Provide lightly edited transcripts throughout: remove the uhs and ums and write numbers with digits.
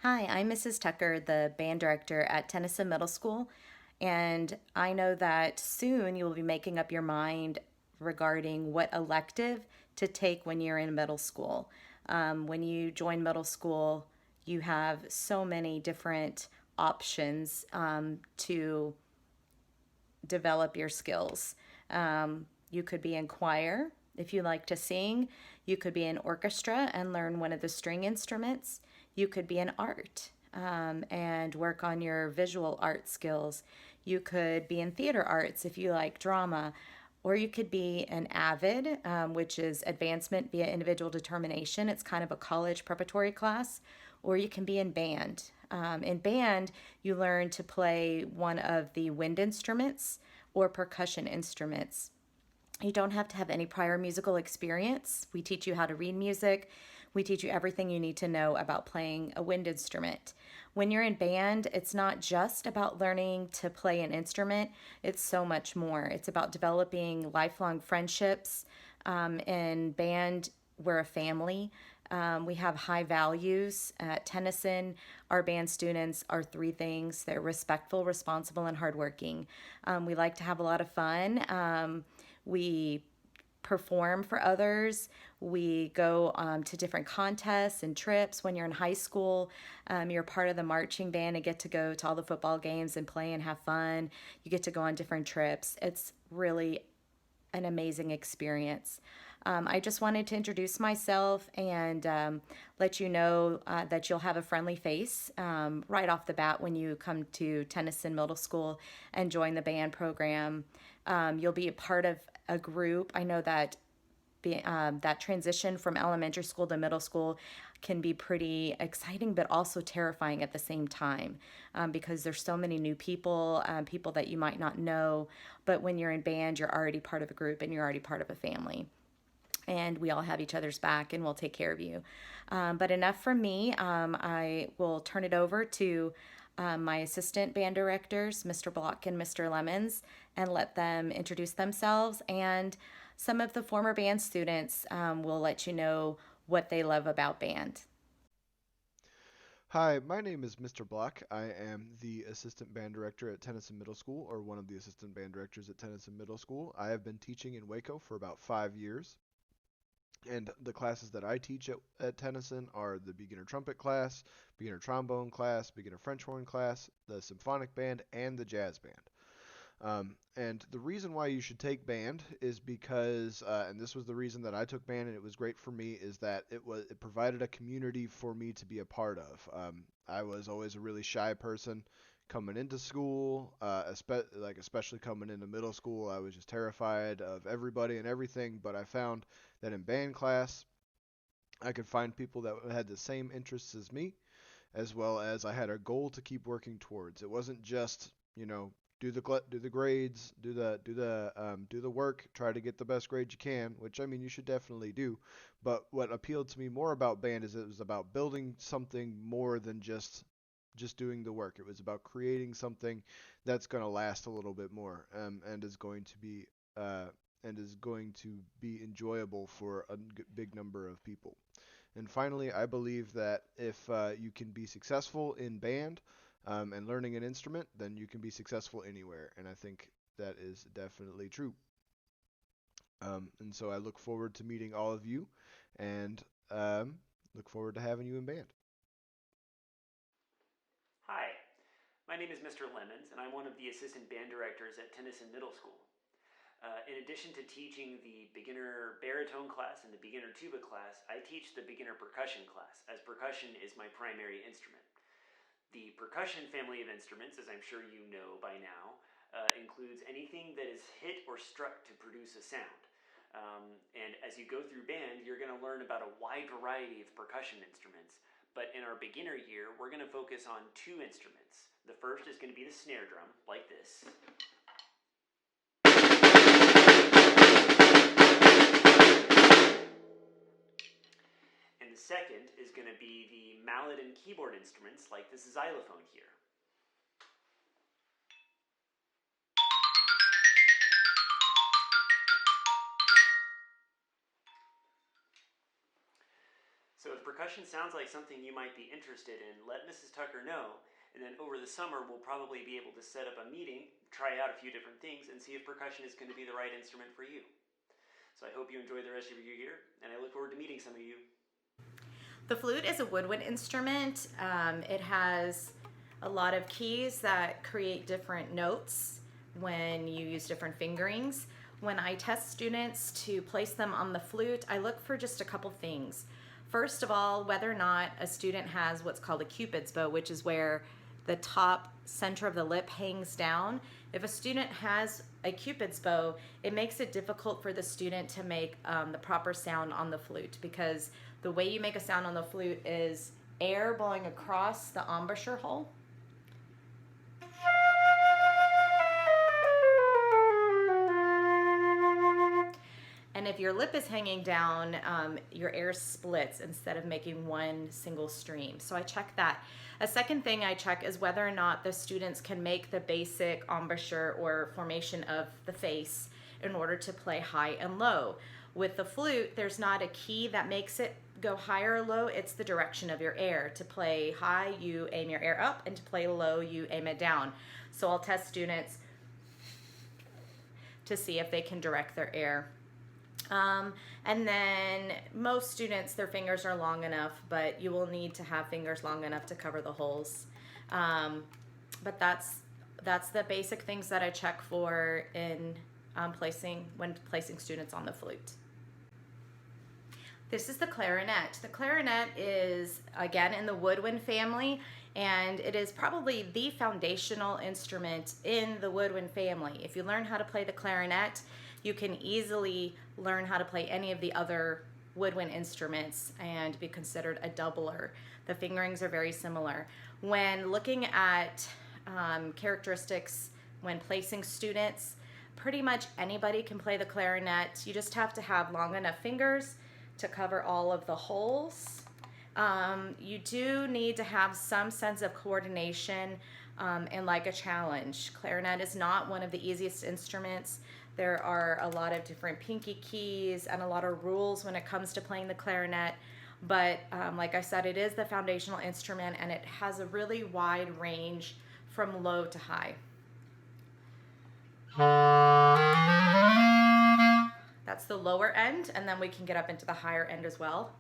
Hi, I'm Mrs. Tucker, the band director at Tennyson Middle School, and I know that soon you will be making up your mind regarding what elective to take when you're in middle school. When you join middle school, you have so many different options to develop your skills. You could be in choir if you like to sing. You could be in orchestra and learn one of the string instruments. You could be in art and work on your visual art skills. You could be in theater arts if you like drama. Or you could be an AVID, which is Advancement via Individual Determination. It's kind of a college preparatory class. Or you can be in band. In band, you learn to play one of the wind instruments or percussion instruments. You don't have to have any prior musical experience. We teach you how to read music. We teach you everything you need to know about playing a wind instrument. When you're in band, it's not just about learning to play an instrument, it's so much more. It's about developing lifelong friendships. In band, we're a family. We have high values. At Tennyson, our band students are three things: they're respectful, responsible, and hardworking. We like to have a lot of fun. We perform for others. We go to different contests and trips. When you're in high school, you're part of the marching band and get to go to all the football games and play and have fun. You get to go on different trips. It's really an amazing experience. I just wanted to introduce myself and let you know that you'll have a friendly face right off the bat when you come to Tennyson Middle School and join the band program. You'll be a part of a group. I know that that transition from elementary school to middle school can be pretty exciting, but also terrifying at the same time because there's so many new people, people that you might not know. But when you're in band, you're already part of a group and you're already part of a family. And we all have each other's back and we'll take care of you. But enough from me. I will turn it over to my assistant band directors, Mr. Block and Mr. Lemons, and let them introduce themselves. And some of the former band students will let you know what they love about band. Hi, my name is Mr. Block. I am the assistant band director at Tennyson Middle School, or one of the assistant band directors at Tennyson Middle School. I have been teaching in Waco for about 5 years, and the classes that I teach at Tennyson are the beginner trumpet class, beginner trombone class, beginner French horn class, the symphonic band, and the jazz band. And the reason why you should take band is because, and this was the reason that I took band, and it was great for me, is that it provided a community for me to be a part of. I was always a really shy person coming into school, especially coming into middle school. I was just terrified of everybody and everything. But I found that in band class, I could find people that had the same interests as me, as well as I had a goal to keep working towards. It wasn't just, do the grades, do the work, try to get the best grade you can, which I mean you should definitely do. But what appealed to me more about band is it was about building something more than just doing the work. It was about creating something that's going to last a little bit more, uh, and is going to be enjoyable for a big number of people. And finally, I believe that if you can be successful in band and learning an instrument, then you can be successful anywhere. And I think that is definitely true. And so I look forward to meeting all of you and look forward to having you in band. Hi, my name is Mr. Lemons, and I'm one of the assistant band directors at Tennyson Middle School. In addition to teaching the beginner baritone class and the beginner tuba class, I teach the beginner percussion class, as percussion is my primary instrument. The percussion family of instruments, as I'm sure you know by now, includes anything that is hit or struck to produce a sound. And as you go through band, you're going to learn about a wide variety of percussion instruments. But in our beginner year, we're going to focus on two instruments. The first is going to be the snare drum, like this. And the second is going to be the mallet and keyboard instruments, like the xylophone here. So with percussion sounds like something you might be interested in, let Mrs. Tucker know, and then over the summer we'll probably be able to set up a meeting, try out a few different things, and see if percussion is going to be the right instrument for you. So I hope you enjoy the rest of your year, and I look forward to meeting some of you. The flute is a woodwind instrument. It has a lot of keys that create different notes when you use different fingerings. When I test students to place them on the flute, I look for just a couple things. First of all, whether or not a student has what's called a Cupid's bow, which is where the top center of the lip hangs down. If a student has a Cupid's bow, it makes it difficult for the student to make the proper sound on the flute, because the way you make a sound on the flute is air blowing across the embouchure hole. And if your lip is hanging down, your air splits instead of making one single stream. So I check that. A second thing I check is whether or not the students can make the basic embouchure or formation of the face in order to play high and low. With the flute, there's not a key that makes it go higher or low. It's the direction of your air. To play high, you aim your air up, and to play low, you aim it down. So I'll test students to see if they can direct their air. And then most students, their fingers are long enough, but you will need to have fingers long enough to cover the holes. But that's the basic things that I check for in when placing students on the flute. This is the clarinet. The clarinet is, again, in the woodwind family, and it is probably the foundational instrument in the woodwind family. If you learn how to play the clarinet, you can easily learn how to play any of the other woodwind instruments and be considered a doubler. The fingerings are very similar. When looking at characteristics when placing students, pretty much anybody can play the clarinet. You just have to have long enough fingers to cover all of the holes. You do need to have some sense of coordination and like a challenge. Clarinet is not one of the easiest instruments. There are a lot of different pinky keys and a lot of rules when it comes to playing the clarinet. But like I said, it is the foundational instrument, and it has a really wide range from low to high. That's the lower end, and then we can get up into the higher end as well.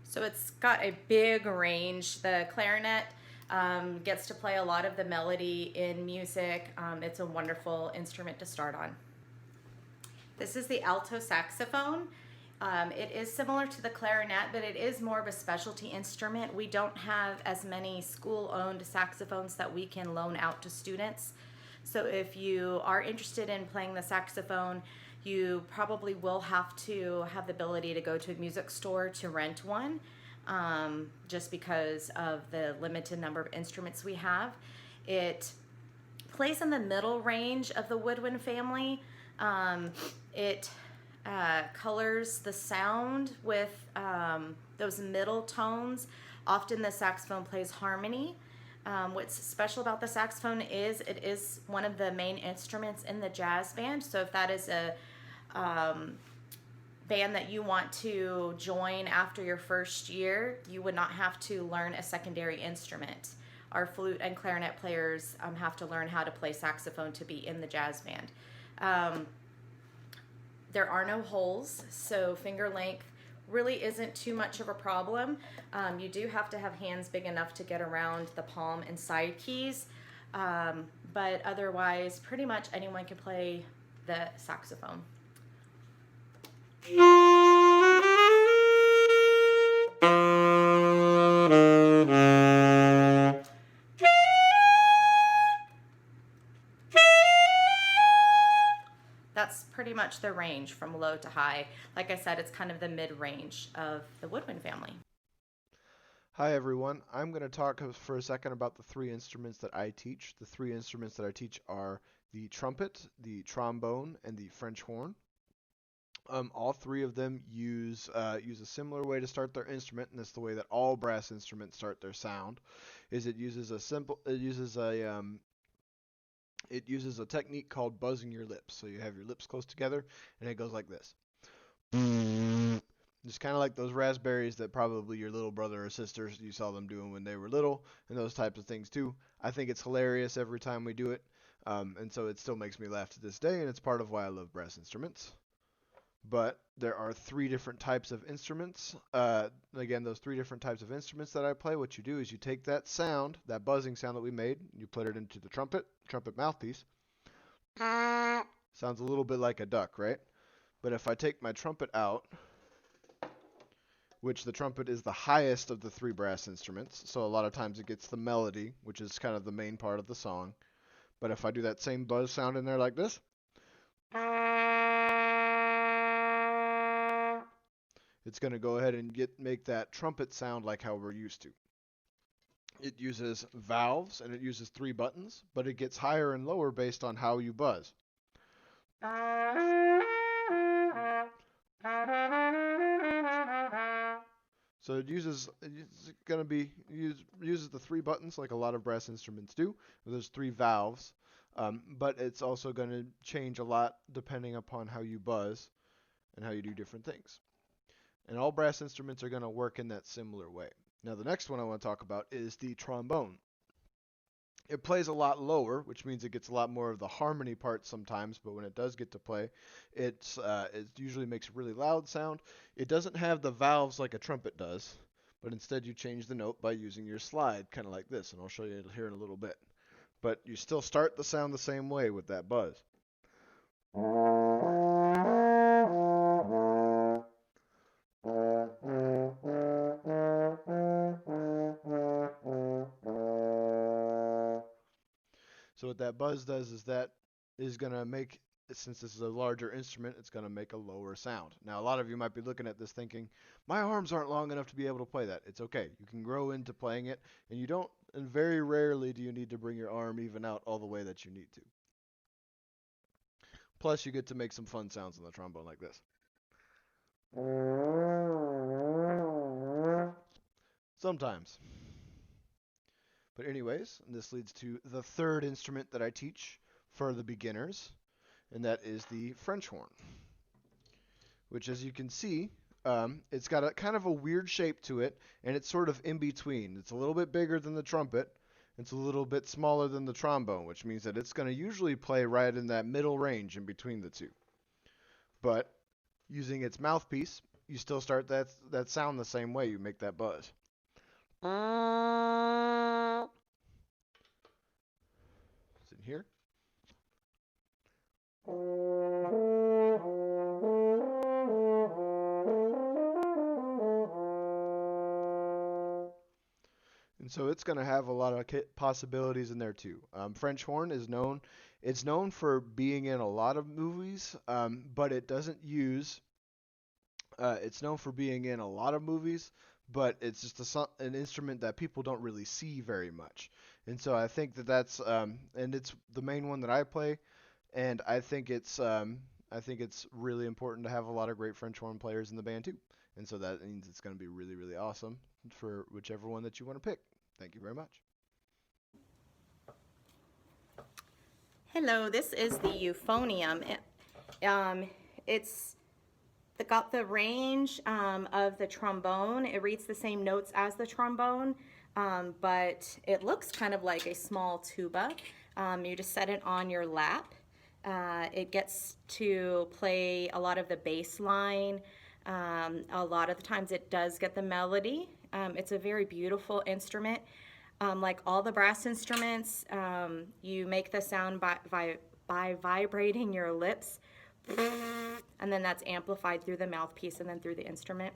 So it's got a big range. The clarinet gets to play a lot of the melody in music. It's a wonderful instrument to start on. This is the alto saxophone. It is similar to the clarinet, but it is more of a specialty instrument. We don't have as many school-owned saxophones that we can loan out to students. So if you are interested in playing the saxophone, you probably will have to have the ability to go to a music store to rent one, just because of the limited number of instruments we have. It plays in the middle range of the woodwind family. It colors the sound with those middle tones. Often the saxophone plays harmony. What's special about the saxophone is it is one of the main instruments in the jazz band. So if that is a band that you want to join after your first year, you would not have to learn a secondary instrument. Our flute and clarinet players have to learn how to play saxophone to be in the jazz band. There are no holes, so finger length really isn't too much of a problem. You do have to have hands big enough to get around the palm and side keys, but otherwise pretty much anyone can play the saxophone. That's pretty much the range from low to high. Like I said, it's kind of the mid-range of the woodwind family. Hi everyone, I'm going to talk for a second about the three instruments that I teach. The three instruments that I teach are the trumpet, the trombone, and the French horn. All three of them use a similar way to start their instrument, and it's the way that all brass instruments start their sound. Is it uses a It uses a technique called buzzing your lips. So you have your lips close together, and it goes like this. Just kind of like those raspberries that probably your little brother or sisters, you saw them doing when they were little, and those types of things too. I think it's hilarious every time we do it, and so it still makes me laugh to this day, and it's part of why I love brass instruments. But there are three different types of instruments. Again, those three different types of instruments that I play, what you do is you take that sound, that buzzing sound that we made, you put it into the trumpet mouthpiece. Sounds a little bit like a duck, right? But if I take my trumpet out, which the trumpet is the highest of the three brass instruments, so a lot of times it gets the melody, which is kind of the main part of the song. But if I do that same buzz sound in there like this, it's going to go ahead and make that trumpet sound like how we're used to. It uses valves and it uses 3 buttons, but it gets higher and lower based on how you buzz. So uses the 3 buttons like a lot of brass instruments do. There's 3 valves, but it's also going to change a lot depending upon how you buzz and how you do different things. And all brass instruments are going to work in that similar way. Now the next one I want to talk about is the trombone. It plays a lot lower, which means it gets a lot more of the harmony part sometimes, but when it does get to play, it usually makes a really loud sound. It doesn't have the valves like a trumpet does, but instead you change the note by using your slide, kind of like this, and I'll show you here in a little bit. But you still start the sound the same way with that buzz. So what that buzz does is that is going to make, since this is a larger instrument, it's going to make a lower sound. Now, a lot of you might be looking at this thinking, my arms aren't long enough to be able to play that. It's okay. You can grow into playing it, and you don't, and very rarely do you need to bring your arm even out all the way that you need to. Plus, you get to make some fun sounds on the trombone like this. Sometimes. But anyways, this leads to the third instrument that I teach for the beginners, and that is the French horn, which, as you can see, it's got a kind of a weird shape to it, and it's sort of in between. It's a little bit bigger than the trumpet. It's a little bit smaller than the trombone, which means that it's going to usually play right in that middle range in between the two. But using its mouthpiece, you still start that sound the same way. You make that buzz. It's in here. And so it's going to have a lot of possibilities in there too. French horn is known. It's known for being in a lot of movies, but it doesn't use. It's known for being in a lot of movies, but it's just an instrument that people don't really see very much. And so I think that's and it's the main one that I play, and I think it's really important to have a lot of great French horn players in the band too. And so that means it's going to be really, really awesome for whichever one that you want to pick. Thank you very much. Hello, this is the euphonium. It's got the range of the trombone. It reads the same notes as the trombone, but it looks kind of like a small tuba. You just set it on your lap. It gets to play a lot of the bass line. A lot of the times it does get the melody. It's a very beautiful instrument. Like all the brass instruments, you make the sound by vibrating your lips, and then that's amplified through the mouthpiece and then through the instrument.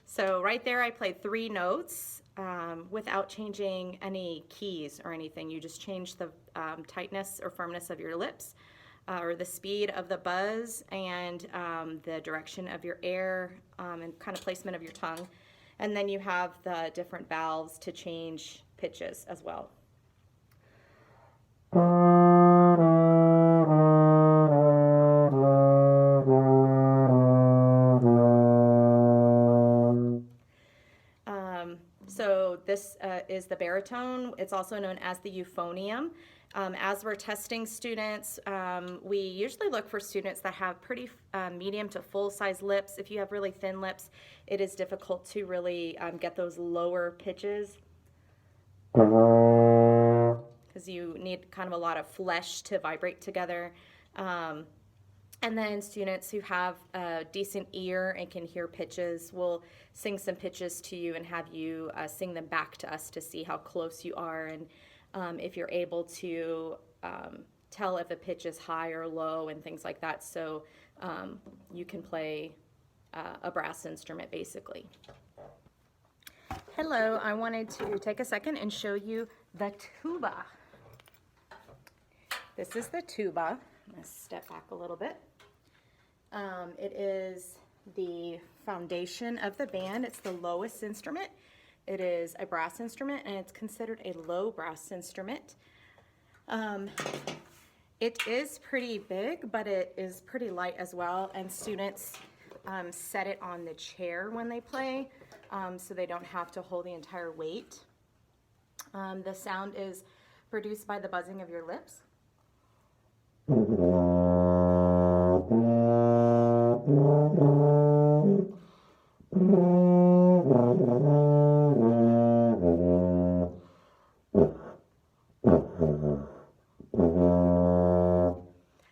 So right there I played 3 notes without changing any keys or anything. You just change the tightness or firmness of your lips, or the speed of the buzz, and the direction of your air, and kind of placement of your tongue. And then you have the different valves to change pitches as well. This is the baritone. It's also known as the euphonium. As we're testing students, we usually look for students that have pretty medium to full-size lips. If you have really thin lips, it is difficult to really get those lower pitches because you need kind of a lot of flesh to vibrate together. And then students who have a decent ear and can hear pitches, we'll sing some pitches to you and have you sing them back to us to see how close you are and if you're able to tell if a pitch is high or low and things like that, so you can play a brass instrument basically. Hello, I wanted to take a second and show you the tuba. This is the tuba. I'm going to step back a little bit. It is the foundation of the band. It's the lowest instrument. It is a brass instrument, and it's considered a low brass instrument. It is pretty big, but it is pretty light as well, and students set it on the chair when they play, so they don't have to hold the entire weight. The sound is produced by the buzzing of your lips.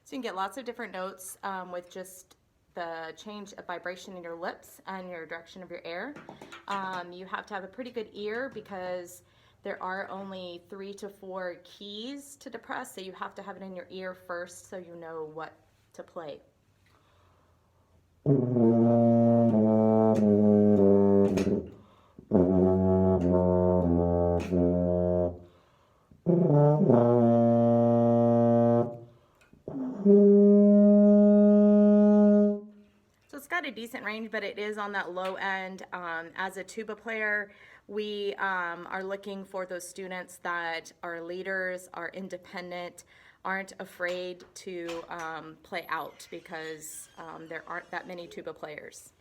So you can get lots of different notes with just the change of vibration in your lips and your direction of your air. You have to have a pretty good ear because there are only 3 to 4 keys to depress, so you have to have it in your ear first so you know what to play. So it's got a decent range, but it is on that low end. As a tuba player, we are looking for those students that are leaders, are independent, aren't afraid to play out because there aren't that many tuba players.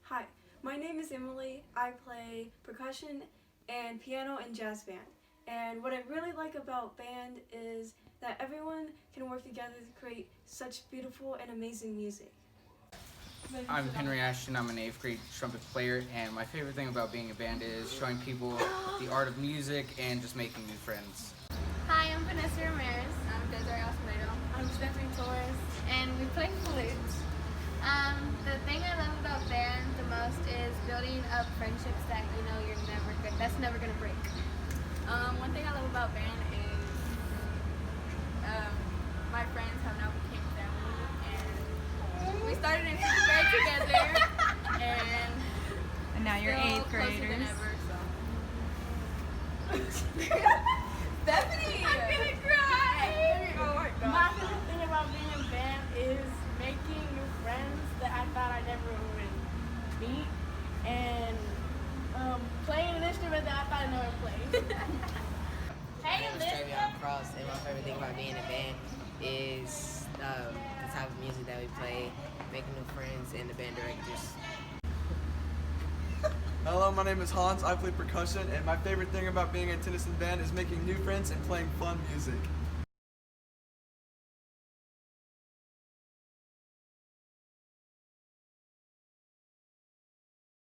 Hi, my name is Emily. I play percussion and piano and jazz band. And what I really like about band is that everyone can work together to create such beautiful and amazing music. I'm Henry Ashton. I'm an 8th grade trumpet player, and my favorite thing about being a band is showing people the art of music and just making new friends. Hi, I'm Vanessa Ramirez. I'm DESIREE. I'm Stephanie Torres, and we play flute. The thing I love about band the most is building up friendships that that's never gonna break. One thing I love about band is my friends have now become family, and we started in 6th grade together, and now you're still 8th closer than graders. ever, so. Stephanie! I'm gonna cry! Oh my God. My favorite thing about being in band is making new friends that I thought I never would meet, and playing an instrument that I thought I never played. Hey, My name is TREVION Cross, and my favorite thing about being in a band is the type of music that we play, making new friends, and the band directors. Hello, my name is Hans. I play percussion, and my favorite thing about being in Tennyson Band is making new friends and playing fun music.